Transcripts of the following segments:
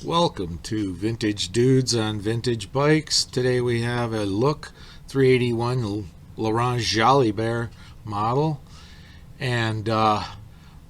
Welcome to Vintage Dudes on Vintage Bikes. Today we have a Look 381 Laurent Jalibert model, and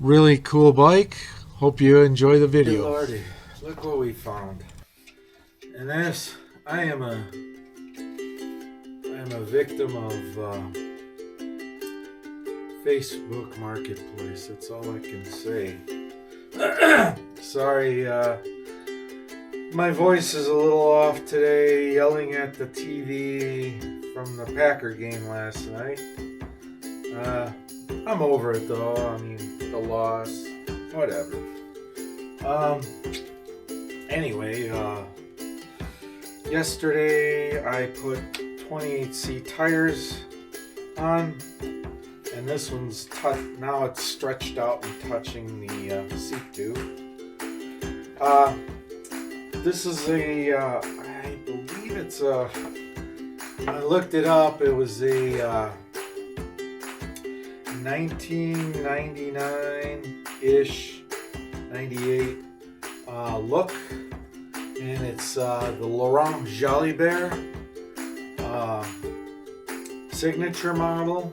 really cool bike. Hope you enjoy the video. Good Lordy, look what we found. And this, I am a victim of Facebook Marketplace. That's all I can say. Sorry, my voice is a little off today, yelling at the TV from the Packer game last night. I'm over it though. I mean, the loss, whatever. Anyway, yesterday I put 28C tires on, and this one's now it's stretched out and touching the seat tube. This is a, I believe it's a, I looked it up, it was a 1999-ish, 98 Look, and it's the Laurent Jalibert signature model,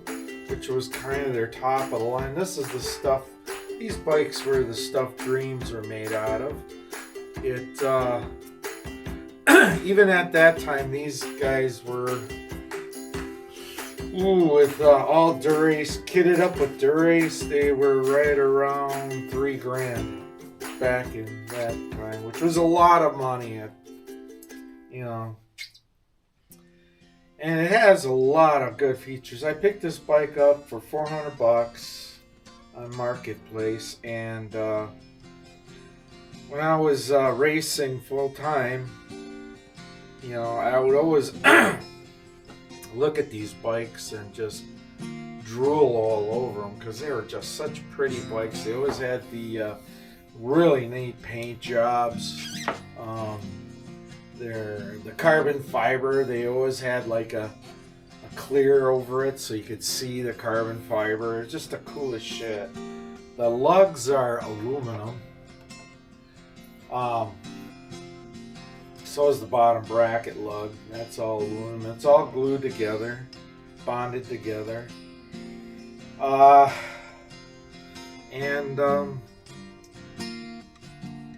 which was kind of their top of the line. This is the stuff, these bikes were the stuff dreams are made out of. It even at that time, these guys were with all Durace, kitted up with Durace. They were right around $3,000 back in that time, which was a lot of money, you know. And it has a lot of good features. I picked this bike up for $400 on Marketplace, and when I was racing full time, you know, I would always look at these bikes and just drool all over them because they were just such pretty bikes. They always had the really neat paint jobs. The carbon fiber, they always had like a clear over it so you could see the carbon fiber. It's just the coolest shit. The lugs are aluminum. So is the bottom bracket lug. That's all aluminum. It's all glued together, bonded together.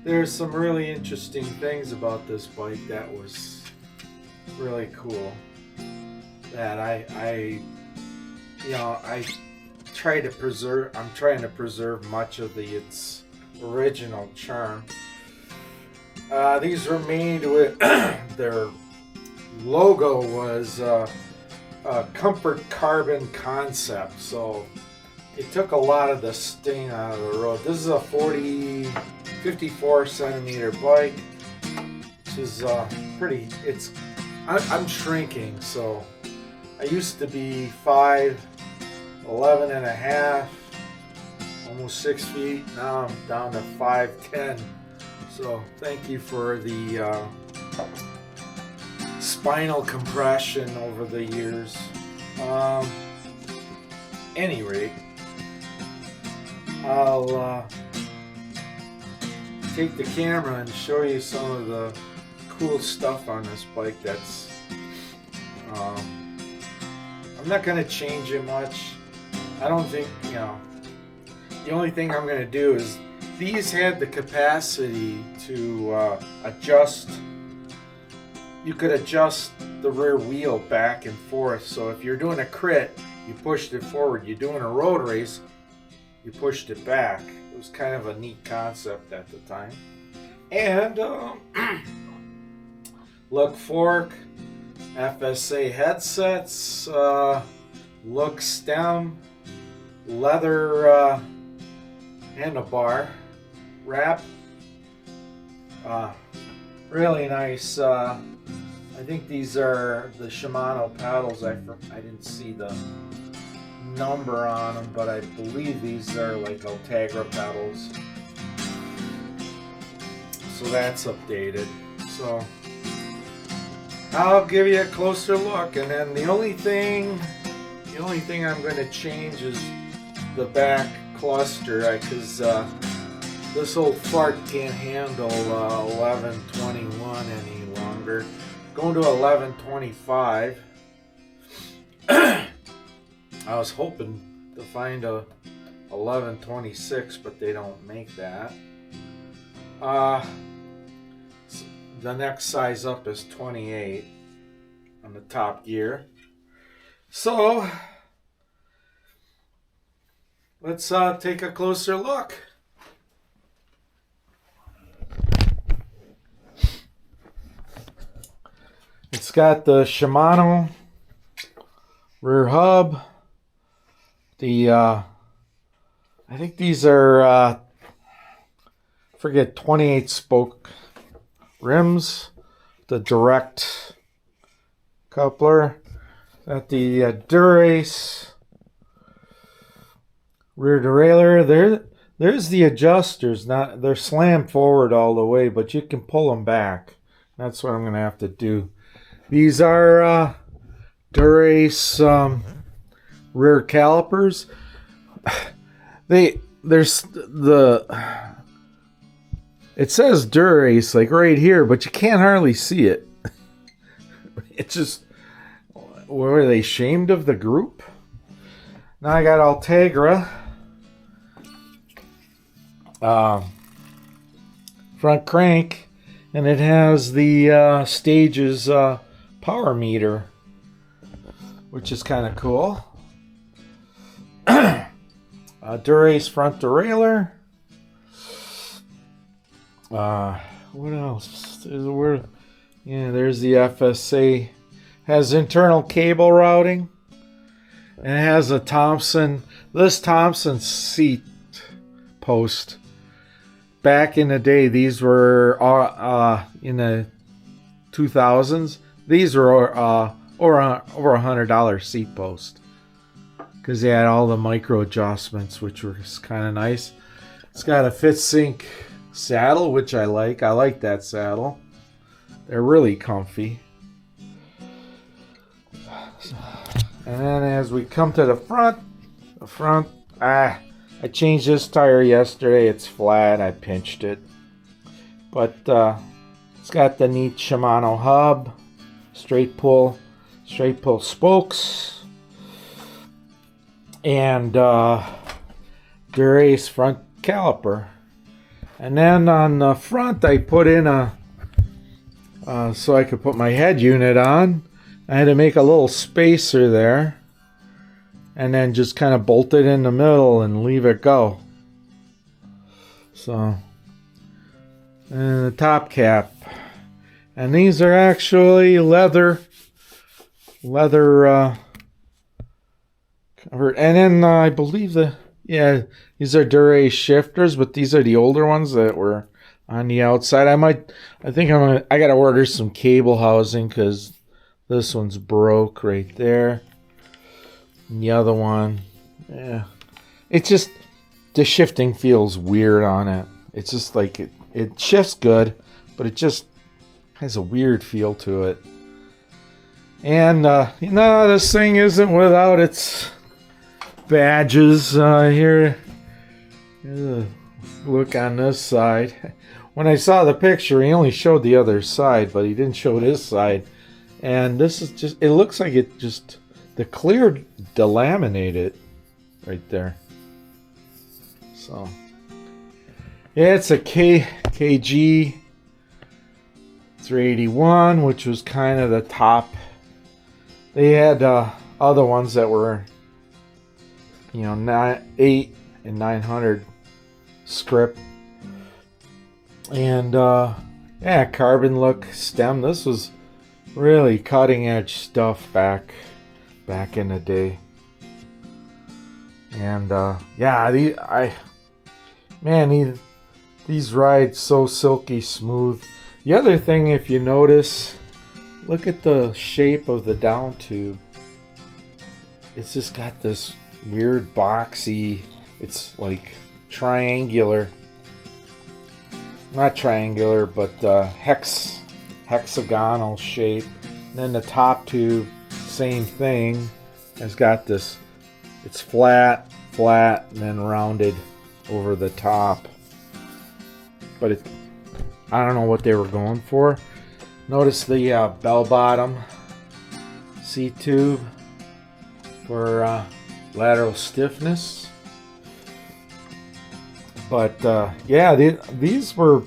There's some really interesting things about this bike that was really cool. That I try to preserve. I'm trying to preserve much of its original charm. These were made with their logo was a comfort carbon concept, so it took a lot of the sting out of the road. This is a 54 centimeter bike, which is pretty. I'm shrinking, so I used to be 5'11" and a half, almost 6 feet. Now I'm down to 5'10". So thank you for the spinal compression over the years. Any rate, I'll take the camera and show you some of the cool stuff on this bike. That's I'm not going to change it much. I don't think, you know, the only thing I'm going to do is these had the capacity to adjust. You could adjust the rear wheel back and forth. So if you're doing a crit, you pushed it forward. You're doing a road race, you pushed it back. It was kind of a neat concept at the time. And Look fork, FSA headsets, Look stem, leather handlebar wrap. Really nice. I think these are the Shimano paddles. I didn't see the number on them, but I believe these are like Ultegra pedals. So that's updated. So I'll give you a closer look, and then the only thing I'm going to change is the back cluster, because This old fart can't handle 1121 any longer. Going to 1125. I was hoping to find a 1126, but they don't make that. The next size up is 28 on the top gear. So let's take a closer look. It's got the Shimano rear hub. I think these are forget 28 spoke rims. The direct coupler. Got the Dura-Ace rear derailleur. There's the adjusters. They're slammed forward all the way, but you can pull them back. That's what I'm going to have to do. These are Dura-Ace rear calipers. It says Dura-Ace like right here, but you can't hardly see it. It's just, were they ashamed of the group? Now I got Ultegra front crank, and it has the Stages power meter, which is kind of cool. Dura-Ace front derailleur. What else? There's the FSA. Has internal cable routing. And it has a Thompson. This Thompson seat post. Back in the day, these were in the 2000s. These were over $100 seat post, because they had all the micro adjustments, which was kind of nice. It's got a FitSync saddle, which I like. I like that saddle. They're really comfy. And then as we come to the front, I changed this tire yesterday. It's flat. I pinched it. But it's got the neat Shimano hub, straight pull spokes, and Dura-Ace front caliper. And then on the front, I put in so I could put my head unit on. I had to make a little spacer there, and then just kind of bolt it in the middle and leave it go. So, and the top cap, and these are actually leather covered. And then I believe these are Dura-Ace shifters, but these are the older ones that were on the outside. I gotta order some cable housing, because this one's broke right there. And the other one, it's just, the shifting feels weird on it. It's just like it shifts good, but it just has a weird feel to it. And this thing isn't without its badges. Here's a look on this side. When I saw the picture, he only showed the other side, but he didn't show this side. And this is just, it looks like it just, the clear delaminated right there. So, yeah, it's a KG381, which was kind of the top. They had other ones that were, 8 and 900 script. And, carbon look stem. This was really cutting edge stuff back in the day. And these ride so silky smooth. The other thing, if you notice, look at the shape of the down tube. It's just got this weird boxy, it's like triangular, not triangular, but hexagonal shape. And then the top tube, same thing, has got this, it's flat, and then rounded over the top. but I don't know what they were going for. Notice the bell bottom seat tube for lateral stiffness. But yeah, these were,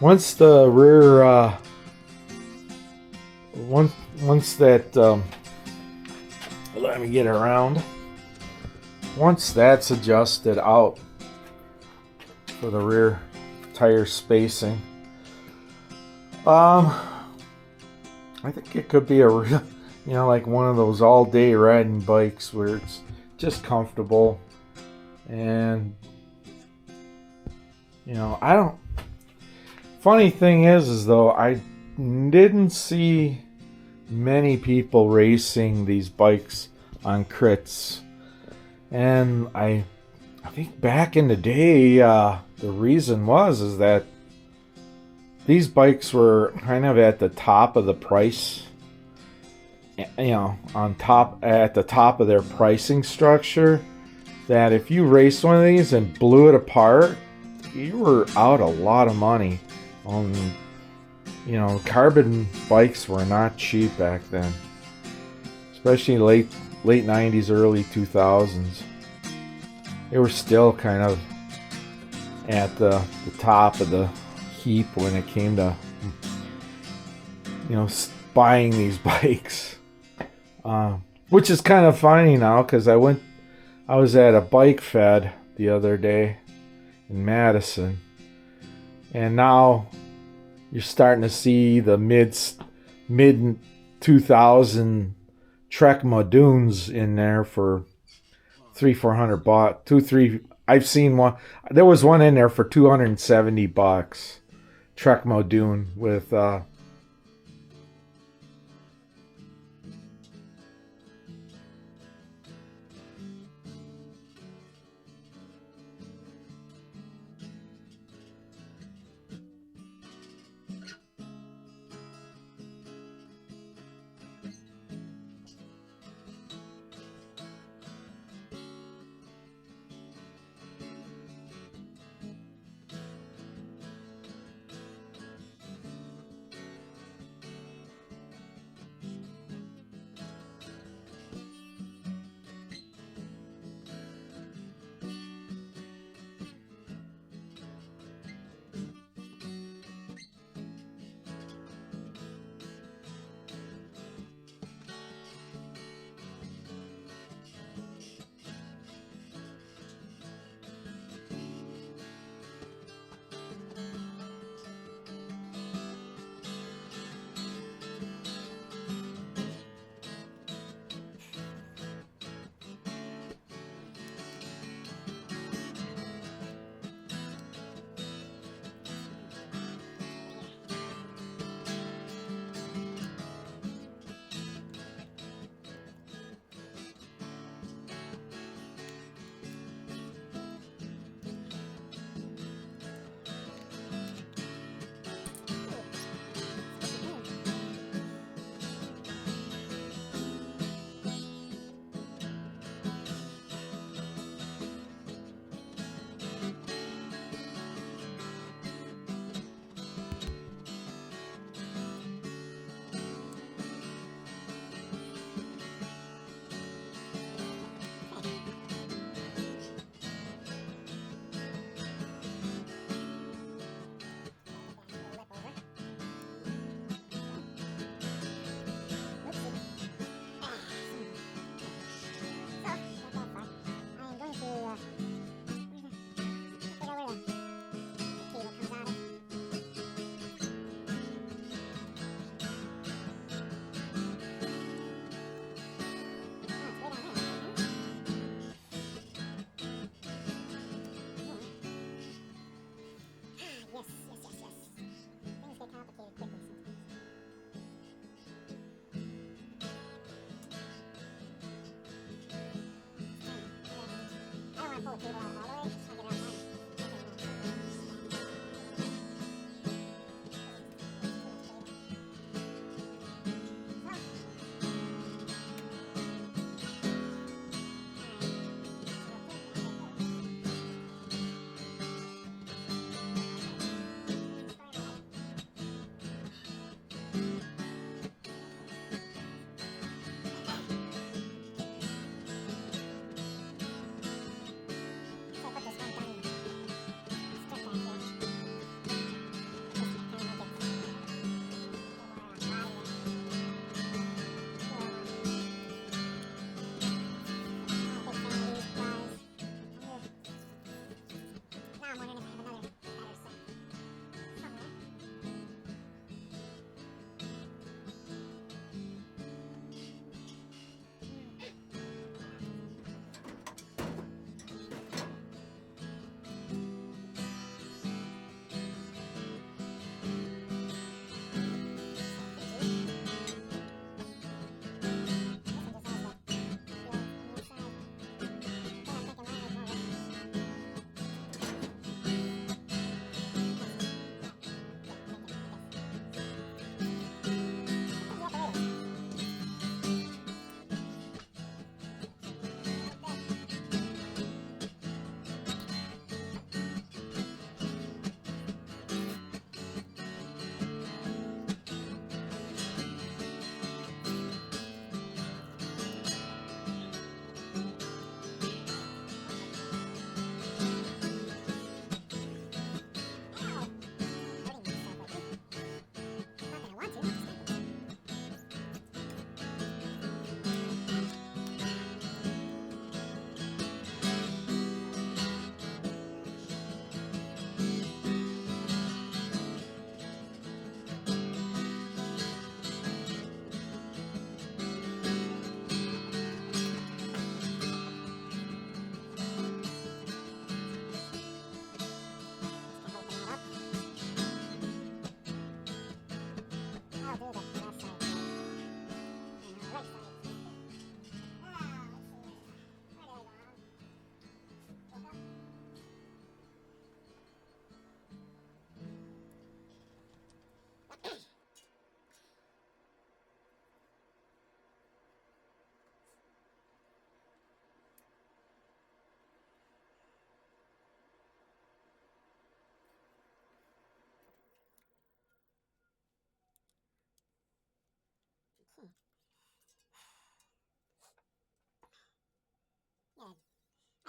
once the rear once that let me get around. Once that's adjusted out for the rear tire spacing, I think it could be a real, like one of those all-day riding bikes where it's just comfortable. And I don't, funny thing is though, I didn't see many people racing these bikes on crits. And I think back in the day, the reason is that these bikes were kind of at the top of the price, at the top of their pricing structure, that if you raced one of these and blew it apart, you were out a lot of money. Carbon bikes were not cheap back then, especially late 90s, early 2000s. They were still kind of at the top of the heap when it came to buying these bikes, which is kind of funny now, because I was at a bike fed the other day in Madison, and now you're starting to see the mid 2000 Trekma Dunes in there for $300-400 bucks. I've seen one. There was one in there for $270 bucks. Trekma Dune with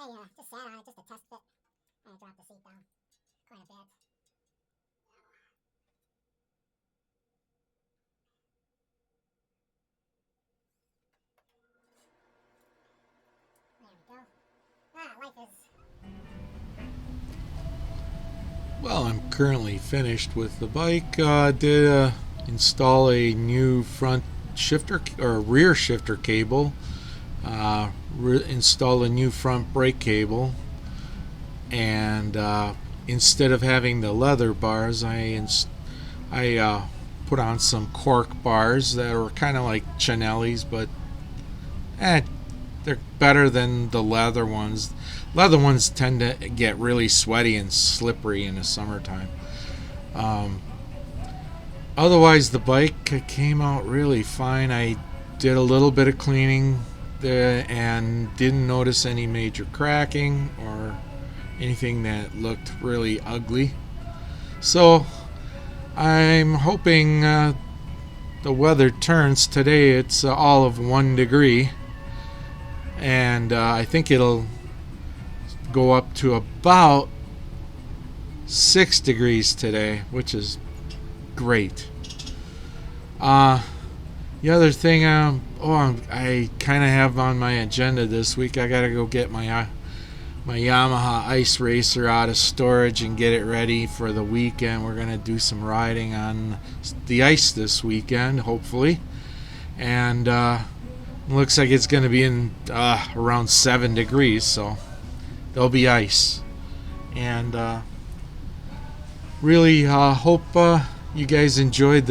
I just sat on it just to test it. And I dropped the seat down quite a bit. There we go. Life is... Well, I'm currently finished with the bike. Did install a new front shifter or rear shifter cable. Install a new front brake cable, and instead of having the leather bars, I put on some cork bars that were kind of like Chinelli's, but they're better than the leather ones. Leather ones tend to get really sweaty and slippery in the summertime. Otherwise, the bike came out really fine. I did a little bit of cleaning and didn't notice any major cracking or anything that looked really ugly. So I'm hoping the weather turns. Today it's all of 1 degree, and I think it'll go up to about 6 degrees today, which is great. The other thing I kind of have on my agenda this week, I gotta go get my Yamaha Ice Racer out of storage and get it ready for the weekend. We're gonna do some riding on the ice this weekend, hopefully, and looks like it's gonna be in around 7 degrees, so there'll be ice. And really hope you guys enjoyed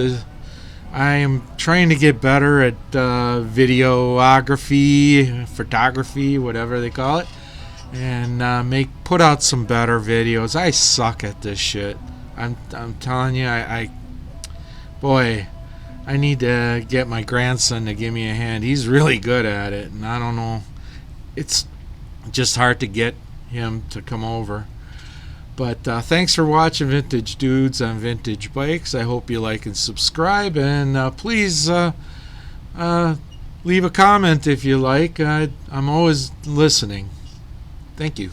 I am trying to get better at videography, photography, whatever they call it, and put out some better videos. I suck at this shit. I'm telling you, boy, I need to get my grandson to give me a hand. He's really good at it, and I don't know, it's just hard to get him to come over. But thanks for watching Vintage Dudes on Vintage Bikes. I hope you like and subscribe, and please leave a comment if you like. I'm always listening. Thank you.